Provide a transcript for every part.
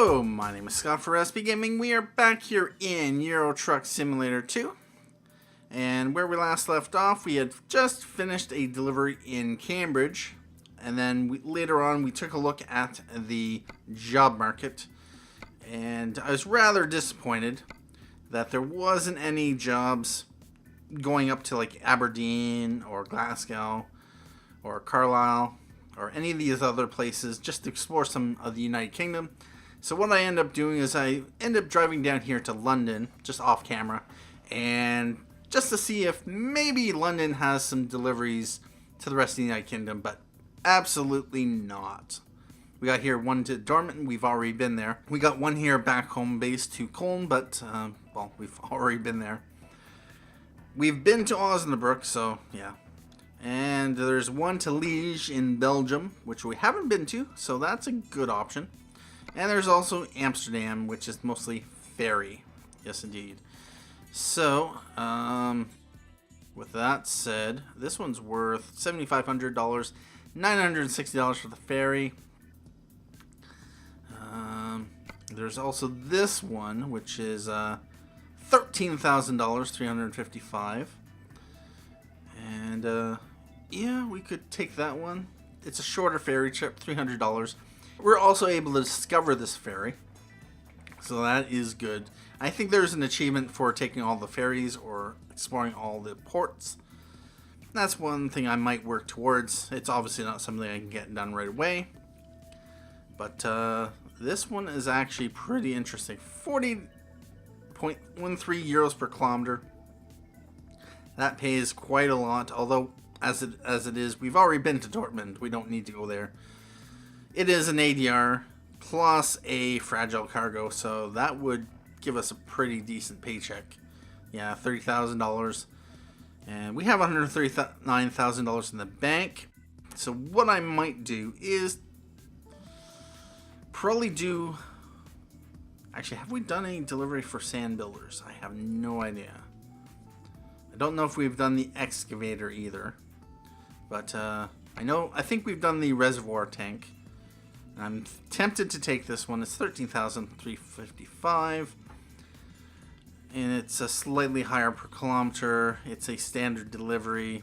Hello, my name is Scott for SP Gaming. We are back here in Euro Truck Simulator 2. And where we last left off, we had just finished a delivery in Cambridge. And then later on, we took a look at the job market. And I was rather disappointed that there wasn't any jobs going up to like Aberdeen or Glasgow or Carlisle or any of these other places just to explore some of the United Kingdom. So what I end up doing is I end up driving down here to London, just off camera, and just to see if maybe London has some deliveries to the rest of the United Kingdom, but absolutely not. We got here one to Dortmund, we've already been there. We got one here back home base to Cologne, but, well, we've already been there. We've been to Osnabrück, so, yeah. And there's one to Liège in Belgium, which we haven't been to, so that's a good option. And there's also Amsterdam, which is mostly Ferry. Yes, indeed. So, with that said, this one's worth $7,500, $960 for the ferry. There's also this one, which is $13,000, $355. And, yeah, we could take that one. It's a shorter ferry trip, $300. We're also able to discover this ferry, so that is good. I think there's an achievement for taking all the ferries or exploring all the ports. That's one thing I might work towards. It's obviously not something I can get done right away. But this one is actually pretty interesting. 40.13 euros per kilometer. That pays quite a lot, although as it is, we've already been to Dortmund. We don't need to go there. It is an ADR plus a fragile cargo, so that would give us a pretty decent paycheck. Yeah, $30,000. And we have $139,000 in the bank. So what I might do is probably do... Actually, have we done any delivery for Sanbuilders? I have no idea. I don't know if we've done the Excavator either. But I think we've done the reservoir tank. I'm tempted to take this one. It's $13,355. And it's a slightly higher per kilometer. It's a standard delivery.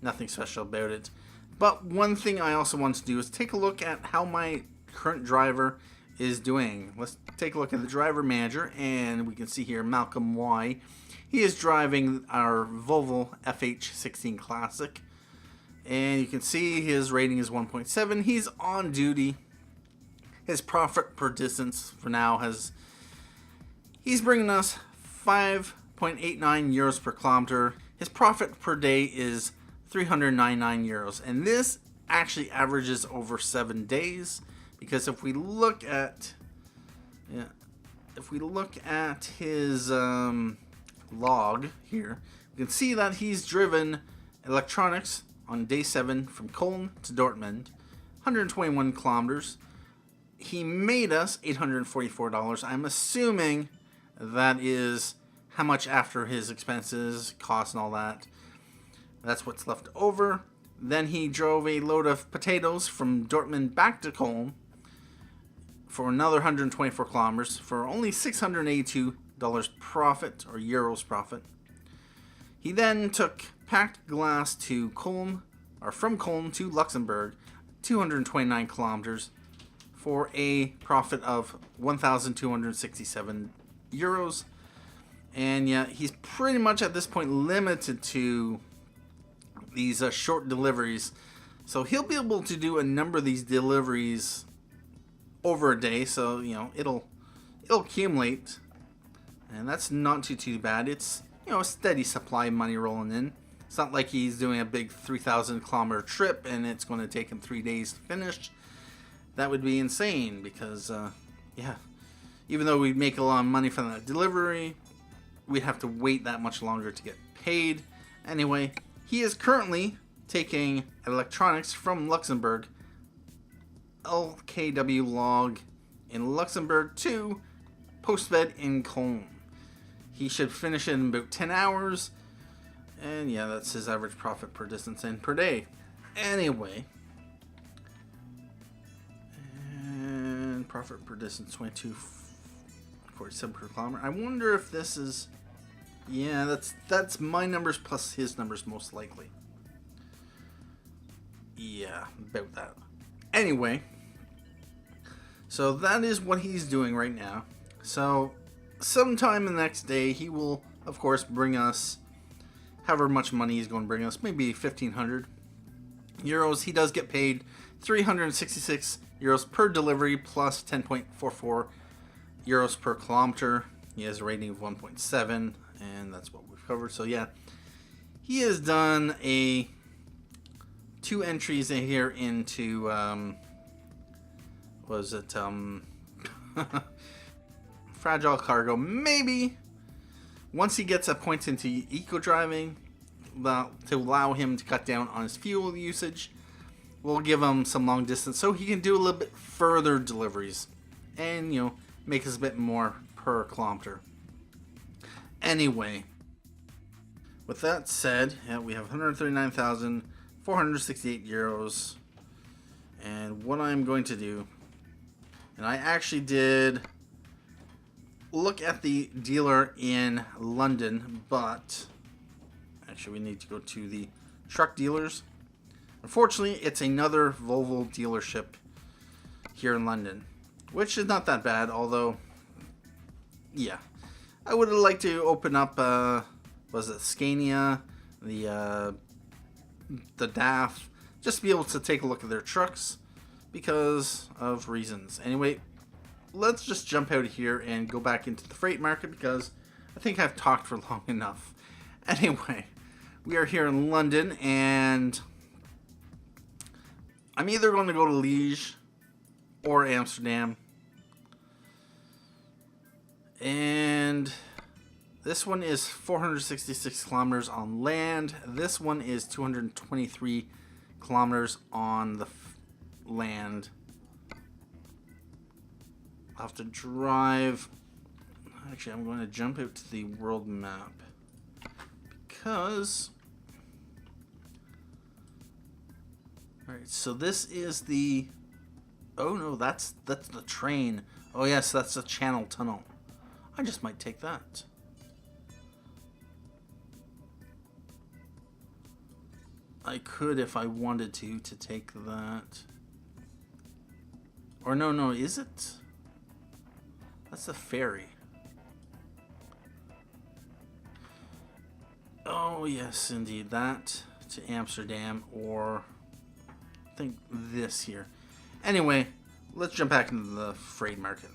Nothing special about it. But one thing I also want to do is take a look at how my current driver is doing. Let's take a look at the driver manager. And we can see here Malcolm Y. He is driving our Volvo FH16 Classic. And you can see his rating is 1.7. He's on duty. His profit per distance for now he's bringing us 5.89 euros per kilometer. His profit per day is 399 euros. And this actually averages over 7 days. Because if we look at his log here, you can see that he's driven electronics on day 7 from Cologne to Dortmund, 121 kilometers. He made us $844. I'm assuming that is how much after his expenses, costs, and all that. That's what's left over. Then he drove a load of potatoes from Dortmund back to Cologne for another 124 kilometers for only $682 profit, or euros profit. He then took packed glass to Cologne, or from Cologne to Luxembourg, 229 kilometers, for a profit of 1,267 euros. And yeah, he's pretty much at this point limited to these short deliveries. So he'll be able to do a number of these deliveries over a day. So, you know, it'll accumulate. And that's not too bad. It's, you know, a steady supply of money rolling in. It's not like he's doing a big 3,000 kilometer trip and it's going to take him 3 days to finish. That would be insane because, yeah, even though we'd make a lot of money from that delivery, we'd have to wait that much longer to get paid. Anyway, he is currently taking electronics from Luxembourg, LKW log in Luxembourg to Postbed in Cologne. He should finish it in about 10 hours. And yeah, that's his average profit per distance and per day. Anyway. profit per distance 22.47 per kilometer. I wonder if this is, yeah, that's my numbers plus his numbers most likely. Yeah, about that. Anyway, so that is what he's doing right now. So sometime the next day he will of course bring us however much money he's going to bring us, maybe 1,500 euros. He does get paid 366 euros per delivery plus 10.44 euros per kilometer. He has a rating of 1.7, and that's what we've covered. So yeah, he has done a 2 entries in here into was it fragile cargo. Maybe once he gets a point into eco driving, to allow him to cut down on his fuel usage, we'll give him some long distance so he can do a little bit further deliveries and, you know, make us a bit more per kilometer. Anyway, with that said, yeah, we have 139,468 euros. And what I'm going to do, and I actually did look at the dealer in London, but actually we need to go to the truck dealers. Unfortunately, it's another Volvo dealership here in London, which is not that bad, although, yeah, I would have liked to open up, was it Scania, the DAF, just to be able to take a look at their trucks because of reasons. Anyway, let's just jump out of here and go back into the freight market because I think I've talked for long enough. Anyway, we are here in London, and I'm either going to go to Liège or Amsterdam. And this one is 466 kilometers on land. This one is 223 kilometers on the land. I'll have to drive. Actually, I'm going to jump out to the world map because, alright, so this is the, oh no, that's the train. Oh yes, that's the Channel Tunnel. I just might take that. I could if I wanted to take that. Or no, is it? That's a ferry. Oh yes, indeed, that to Amsterdam, or I think this here. Anyway, let's jump back into the freight market.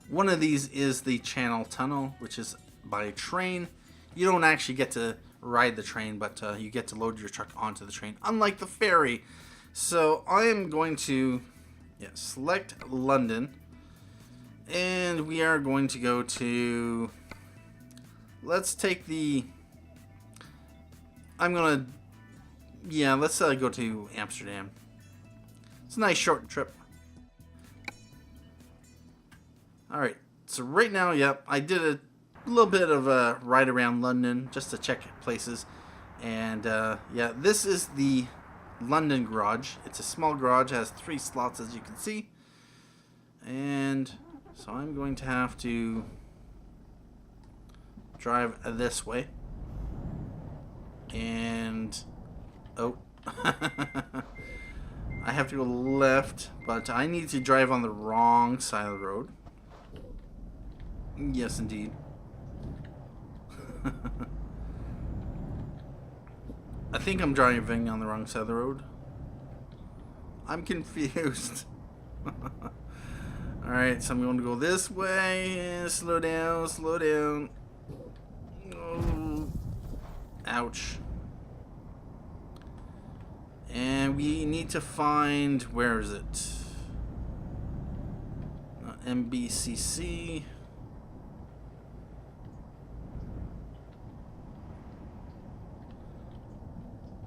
One of these is the Channel Tunnel, which is by train. You don't actually get to ride the train, but you get to load your truck onto the train, unlike the ferry. So I am going to select London, and we are going to go to, let's take the, let's go to Amsterdam. It's a nice short trip. Alright, so right now, I did a little bit of a ride around London just to check places. And this is the London garage. It's a small garage, has 3 slots as you can see. And so I'm going to have to drive this way. And I have to go left, but I need to drive on the wrong side of the road. Yes, indeed. I think I'm driving on the wrong side of the road. I'm confused. Alright, so I'm going to go this way. Slow down, slow down. Oh. Ouch. And we need to find, where is it? MBCC.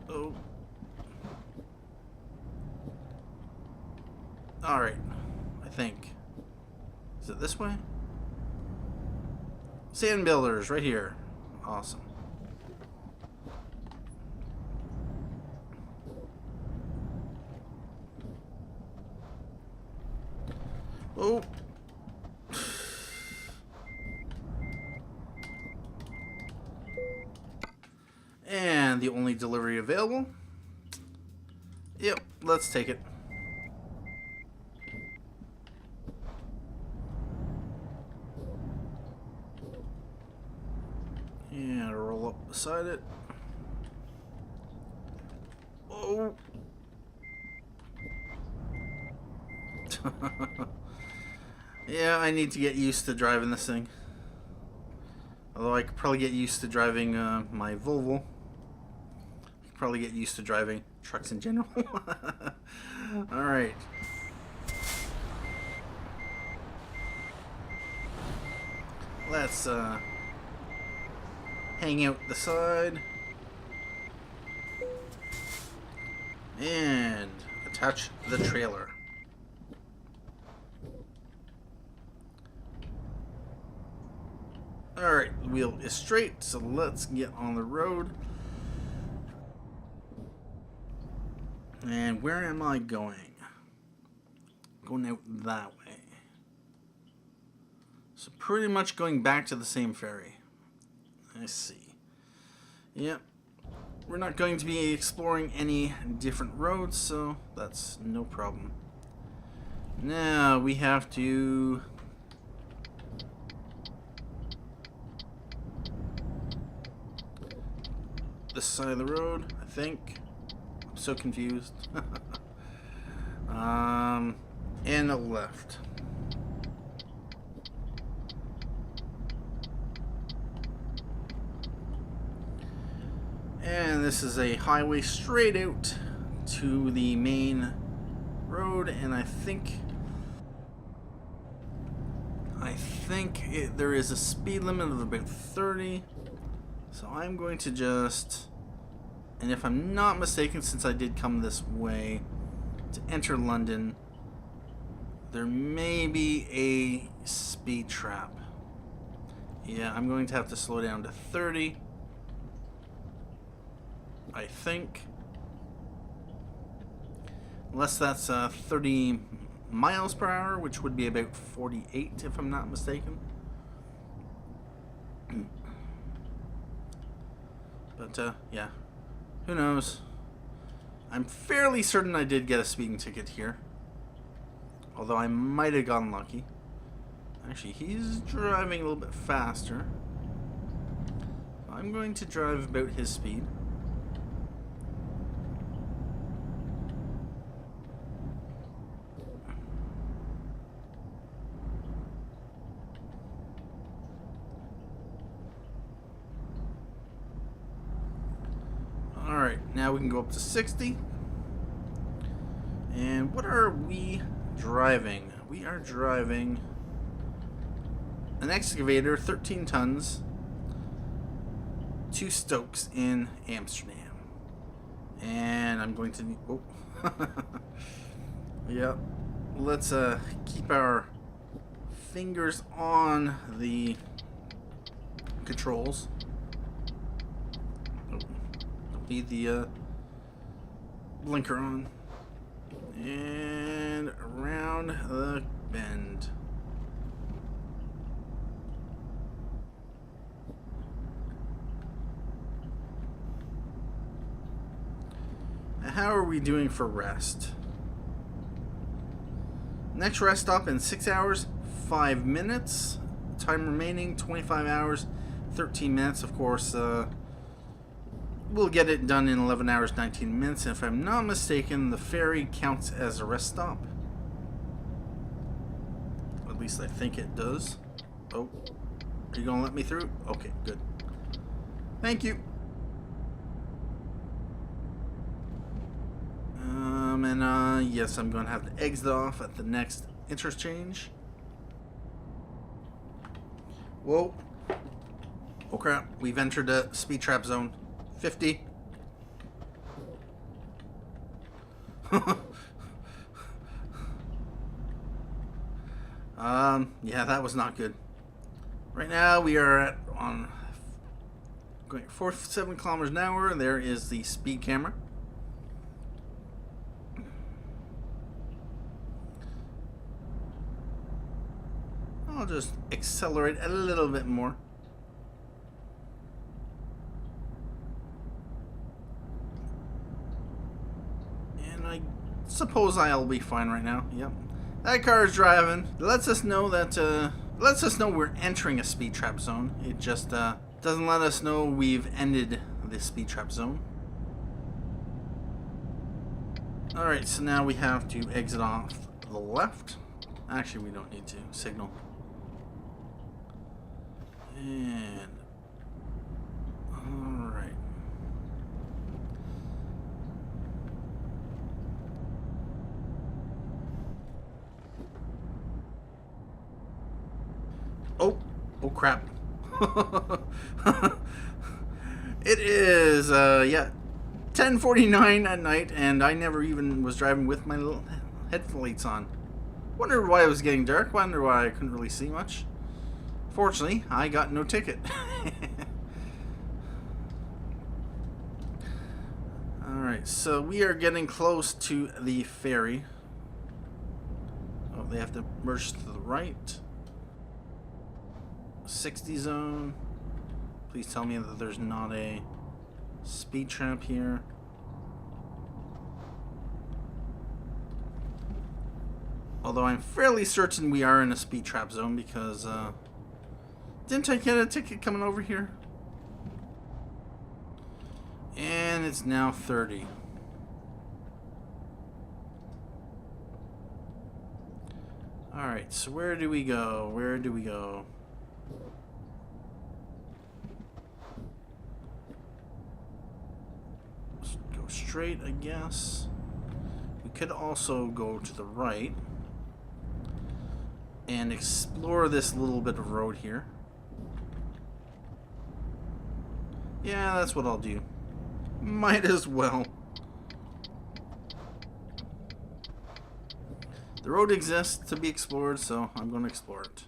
Oh. Alright, I think. Is it this way? Sanbuilders, right here. Awesome. Oh. And the only delivery available. Yep, let's take it. And roll up beside it. Oh. Yeah, I need to get used to driving this thing. Although I could probably get used to driving my Volvo. I could probably get used to driving trucks in general. Alright. Let's hang out the side. And attach the trailer. Alright, the wheel is straight, so let's get on the road. And where am I going? Going out that way. So pretty much going back to the same ferry. I see. Yep. We're not going to be exploring any different roads, so that's no problem. Now we have to... this side of the road, I think. I'm so confused. And a left. And this is a highway straight out to the main road, and I think there is a speed limit of about 30. So I'm going to just, and if I'm not mistaken, since I did come this way to enter London, there may be a speed trap. Yeah, I'm going to have to slow down to 30. I think. Unless that's 30 miles per hour, which would be about 48 if I'm not mistaken. But, yeah. Who knows? I'm fairly certain I did get a speeding ticket here. Although I might have gotten lucky. Actually, he's driving a little bit faster. I'm going to drive about his speed. Alright, now we can go up to 60. And what are we driving? We are driving an excavator, 13 tons, to Stokes in Amsterdam. And I'm going to... oh. Yep. Let's keep our fingers on the controls. Need the blinker on. And around the bend. How are we doing for rest? Next rest stop in 6 hours, 5 minutes. Time remaining 25 hours, 13 minutes. Of course, we'll get it done in 11 hours, 19 minutes. And if I'm not mistaken, the ferry counts as a rest stop. At least I think it does. Oh, are you going to let me through? Okay, good. Thank you. Yes, I'm going to have to exit off at the next interchange. Whoa. Oh crap, we've entered a speed trap zone. 50. Yeah, that was not good. Right now we are going 47 kilometers an hour. There is the speed camera. I'll just accelerate a little bit more. And I suppose I'll be fine right now. Yep. That car is driving. It lets us know that we're entering a speed trap zone. It just doesn't let us know we've ended the speed trap zone. Alright, so now we have to exit off the left. Actually, we don't need to signal. And alright. Oh crap. It is yeah, 10:49 at night, and I never even was driving with my little headlights on. Wondered why it was getting dark. Wonder why I couldn't really see much. Fortunately, I got no ticket. Alright, so we are getting close to the ferry. Oh, they have to merge to the right. 60 zone. Please tell me that there's not a speed trap here. Although I'm fairly certain we are in a speed trap zone because didn't I get a ticket coming over here? And it's now 30. Alright, so where do we go? Where do we go? Let's go straight, I guess. We could also go to the right and explore this little bit of road here. Yeah, that's what I'll do. Might as well. The road exists to be explored, so I'm going to explore it.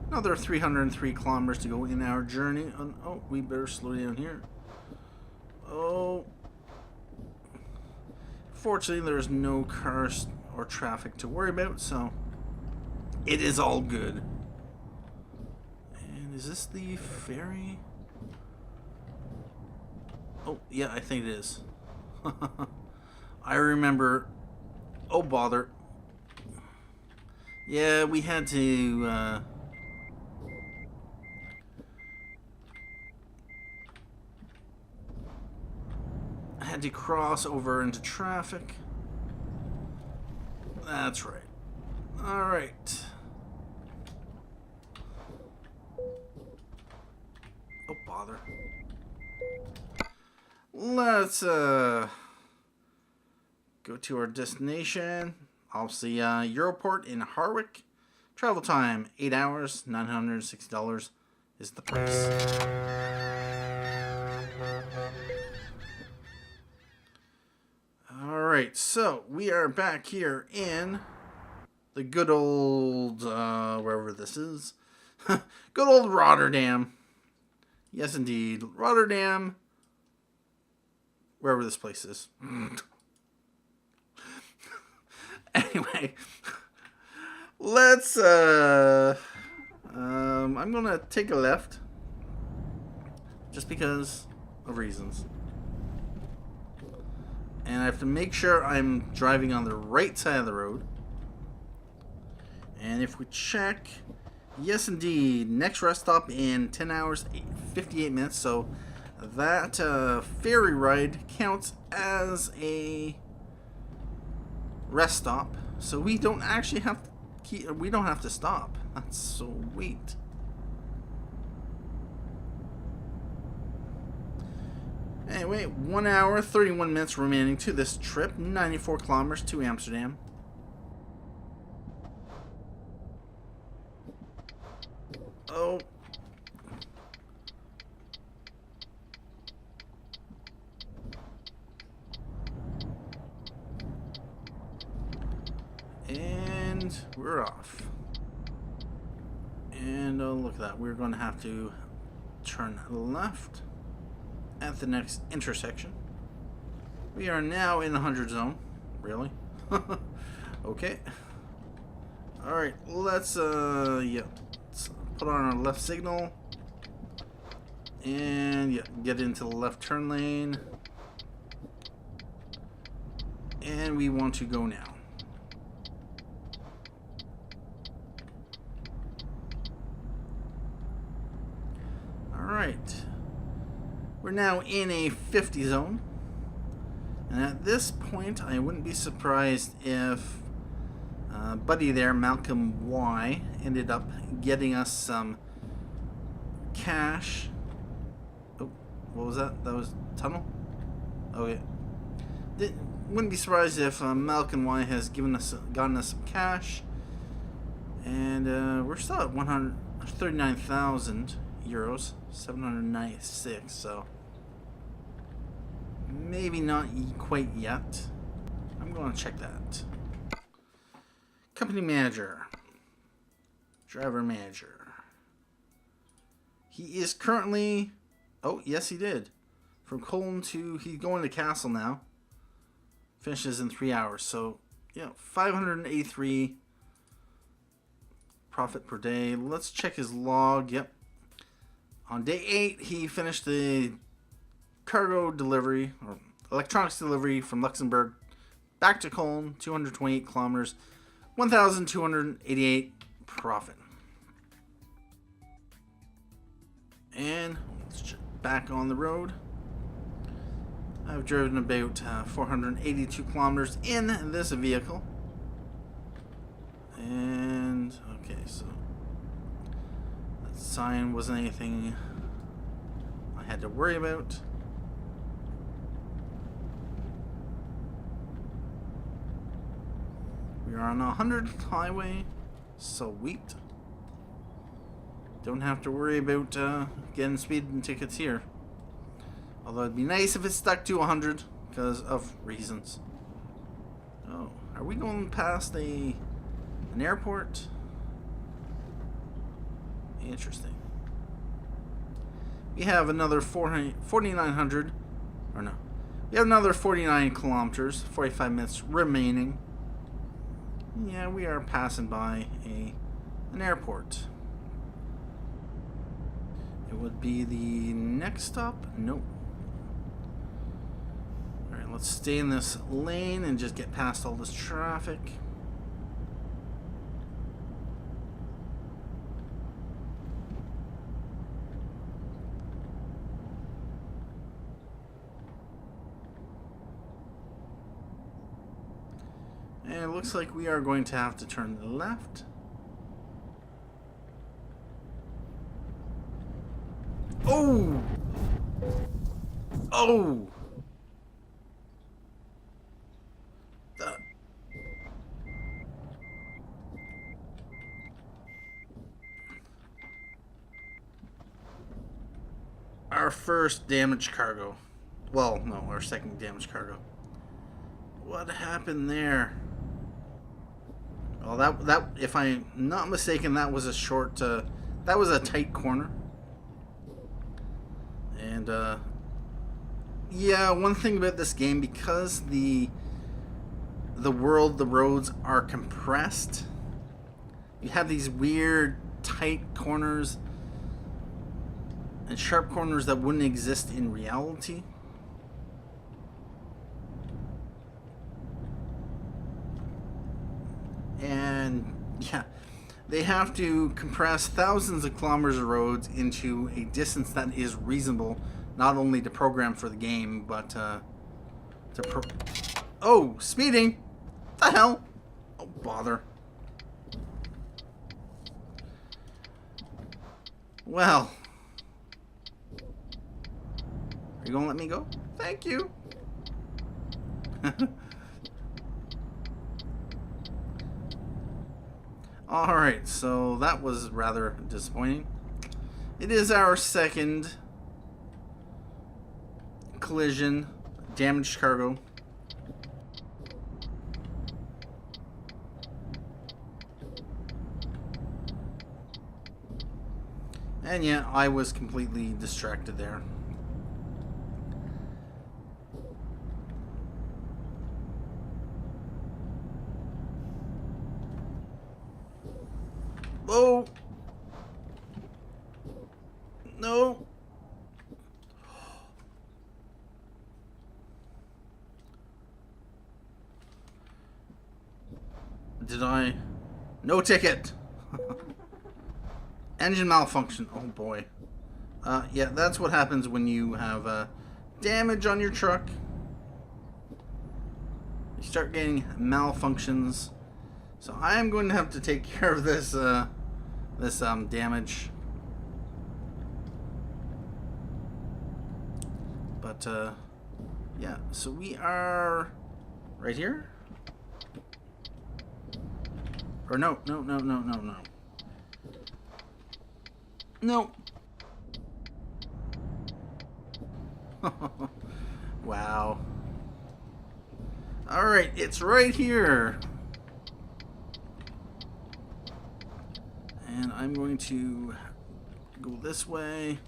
Another 303 kilometers to go in our journey. Oh, we better slow down here. Oh. Fortunately, there's no cars or traffic to worry about, so it is all good. And is this the ferry? Oh, yeah, I think it is. I remember. Oh, bother. Yeah, we had to, I had to cross over into traffic. That's right. Alright. Oh, bother. Let's, go to our destination. Obviously, Europort in Harwich. Travel time, 8 hours, $960 is the price. Alright, so we are back here in the good old, wherever this is. Good old Rotterdam. Yes, indeed. Rotterdam. Wherever this place is. Anyway, let's, I'm gonna take a left. Just because of reasons. And I have to make sure I'm driving on the right side of the road. And if we check, yes indeed, next rest stop in 10 hours, 58 minutes. So that ferry ride counts as a rest stop, so we don't actually have to stop. That's sweet. Anyway, 1 hour 31 minutes remaining to this trip. 94 kilometers to Amsterdam. Oh. And we're off. And oh, look at that. We're going to have to turn left at the next intersection. We are now in the 100 zone. Really? Okay. Alright, let's yeah, let's put on our left signal. And yeah, get into the left turn lane. And we want to go now. Alright. We're now in a 50 zone. And at this point, I wouldn't be surprised if buddy there, Malcolm Y, ended up getting us some cash. Oh, what was that? That was tunnel? Okay. Wouldn't be surprised if Malcolm Y has gotten us some cash. And we're still at 139,000 euros, 796, so maybe not quite yet. I'm going to check that. Company manager. Driver manager. He is currently... Oh, yes, he did. From Cologne to... He's going to Castle now. Finishes in 3 hours. So, yeah, 583 profit per day. Let's check his log. Yep. On day 8, he finished the cargo delivery, or electronics delivery from Luxembourg back to Cologne, 228 kilometers, 1,288 profit. And let's check back on the road. I've driven about 482 kilometers in this vehicle. And, okay, so that sign wasn't anything I had to worry about. We are on a 100 highway, sweet. Don't have to worry about getting speeding tickets here. Although it'd be nice if it stuck to 100 because of reasons. Oh, are we going past an airport? Interesting. We have another 4,900, or no. We have another 49 kilometers, 45 minutes remaining. Yeah, we are passing by an airport. It would be the next stop? Nope. Alright, let's stay in this lane and just get past all this traffic. And it looks like we are going to have to turn left. Oh! Oh! Our first damaged cargo. Well, no, our second damaged cargo. What happened there? Well, that if I'm not mistaken, that was a short, that was a tight corner. And, yeah, one thing about this game, because the roads are compressed, you have these weird, tight corners and sharp corners that wouldn't exist in reality. And yeah, they have to compress thousands of kilometers of roads into a distance that is reasonable, not only to program for the game, but oh, speeding! What the hell? Oh, bother. Well, are you gonna let me go? Thank you. Alright, so that was rather disappointing. It is our second collision, damaged cargo. And yeah, I was completely distracted there. Oh! No! Did I? No ticket! Engine malfunction. Oh boy. Yeah, that's what happens when you have damage on your truck. You start getting malfunctions. So I am going to have to take care of this damage. But yeah, so we are right here. Or no. No. Wow. Alright, it's right here. And I'm going to go this way.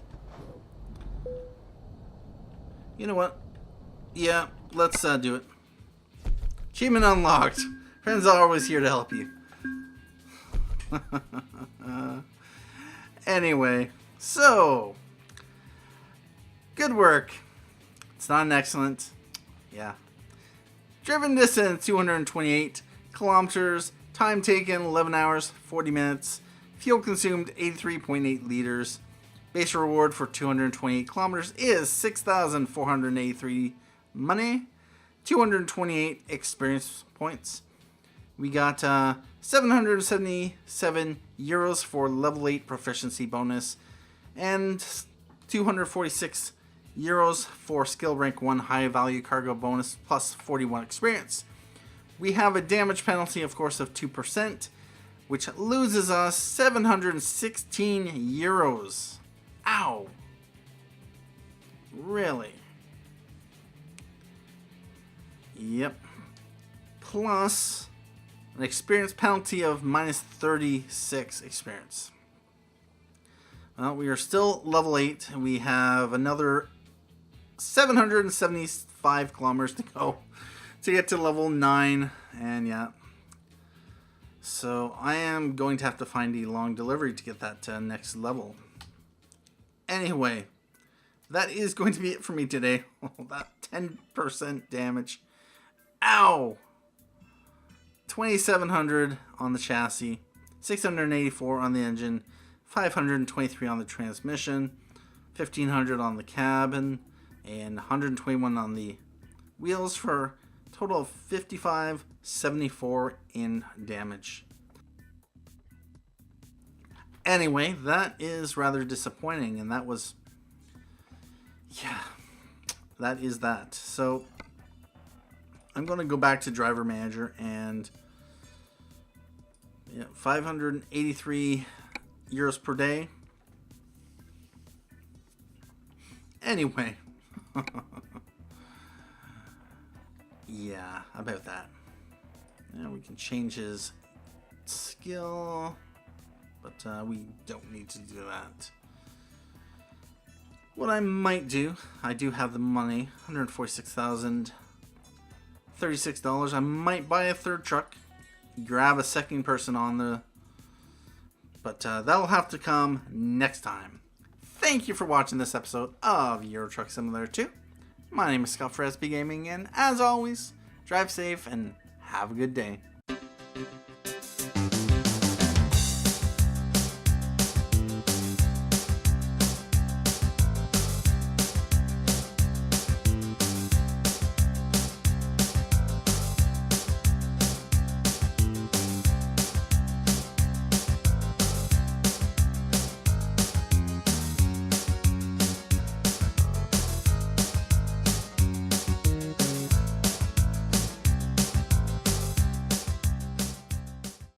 You know what? Yeah, let's do it. Achievement unlocked. Friends are always here to help you. Anyway, so good work. It's not an excellent. Yeah. Driven distance 228 kilometers. Time taken 11 hours 40 minutes. Fuel consumed 83.8 liters. Base reward for 228 kilometers is 6,483 money. 228 experience points. We got 777 euros for level 8 proficiency bonus, and 246 euros for skill rank 1 high value cargo bonus plus 41 experience. We have a damage penalty, of course, of 2%, which loses us 716 euros. Ow. Really? Yep. Plus an experience penalty of minus 36 experience. Well, we are still level 8, and we have another 775 kilometers to go to get to level 9, and yeah. So I am going to have to find a long delivery to get that next level. Anyway, that is going to be it for me today. That 10% damage. Ow! 2,700 on the chassis, 684 on the engine, 523 on the transmission, 1,500 on the cabin, and 121 on the wheels for a total of 5,574 in damage. Anyway, that is rather disappointing, and that was, yeah, that is that. So I'm going to go back to driver manager, and yeah, 583 euros per day. Anyway, yeah, about that. Now we can change his skill, but we don't need to do that. What I might do, I do have the money, $146,036. I might buy a third truck, grab a second person on the, but that'll have to come next time. Thank you for watching this episode of Euro Truck Simulator 2. My name is Scott for SB Gaming, and as always, drive safe and have a good day.